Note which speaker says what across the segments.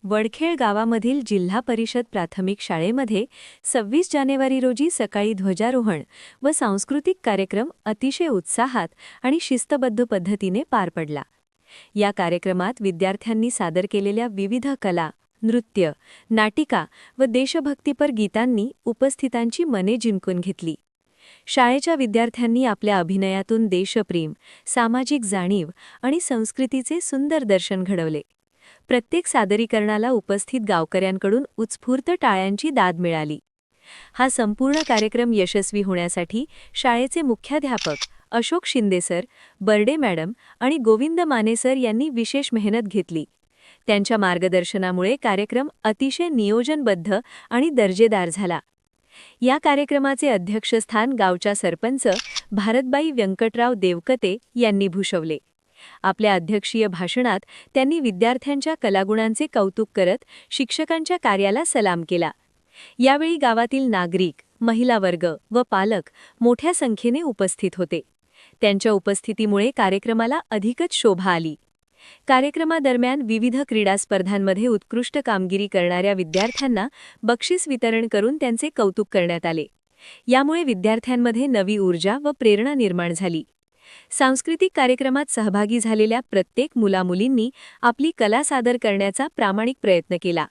Speaker 1: वडखेळ गावामधील जिल्हा परिषद प्राथमिक शाळेमध्ये 26 जानेवारी रोजी सकाळी ध्वजारोहण व सांस्कृतिक कार्यक्रम अतिशय उत्साहात आणि शिस्तबद्ध पद्धतीने पार पडला. या कार्यक्रमात विद्यार्थ्यांनी सादर केलेल्या विविध कला, नृत्य, नाटिका व देशभक्तीपर गीतांनी उपस्थितांची मने जिंकून घेतली. शाळेच्या विद्यार्थ्यांनी आपल्या अभिनयातून देशप्रेम, सामाजिक जाणीव आणि संस्कृतीचे सुंदर दर्शन घडवले. प्रत्येक सादरीकरणाला उपस्थित गावकऱ्यांकडून उत्स्फूर्त टाळ्यांची दाद मिळाली. हा संपूर्ण कार्यक्रम यशस्वी होण्यासाठी शाळेचे मुख्याध्यापक अशोक शिंदे सर, बर्डे मॅडम आणि गोविंद माने सर यांनी विशेष मेहनत घेतली. त्यांच्या मार्गदर्शनामुळे कार्यक्रम अतिशय नियोजनबद्ध आणि दर्जेदार झाला. या कार्यक्रमाचे अध्यक्षस्थान गावच्या सरपंच भारतबाई व्यंकटराव देवकते यांनी भूषवले. आपल्या अध्यक्षीय भाषणात त्यांनी विद्यार्थ्यांच्या कलागुणांचे कौतुक करत शिक्षकांच्या कार्याला सलाम केला. यावेळी गावातील नागरिक, महिला वर्ग व पालक मोठ्या संख्येने उपस्थित होते. त्यांच्या उपस्थितीमुळे कार्यक्रमाला अधिकच शोभा आली. कार्यक्रमादरम्यान विविध क्रीडा स्पर्धांमध्ये उत्कृष्ट कामगिरी करणाऱ्या विद्यार्थ्यांना बक्षीस वितरण करून त्यांचे कौतुक करण्यात आले. यामुळे विद्यार्थ्यांमध्ये नवी ऊर्जा व प्रेरणा निर्माण झाली. सांस्कृतिक कार्यक्रमात सहभागी झालेल्या प्रत्येक मुलामुलींनी आपली कला सादर करण्याचा प्रामाणिक प्रयत्न केला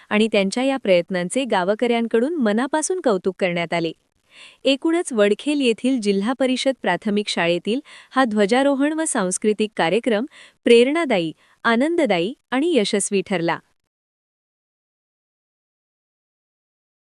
Speaker 1: आणि त्यांच्या या प्रयत्नांचे गावकऱ्यांकडून मनापासून कौतुक करण्यात आले. एकूणच वडखेल येथील जिल्हा परिषद प्राथमिक शाळेतील हा ध्वजारोहण व सांस्कृतिक कार्यक्रम प्रेरणादायी, आनंददायी आणि यशस्वी ठरला.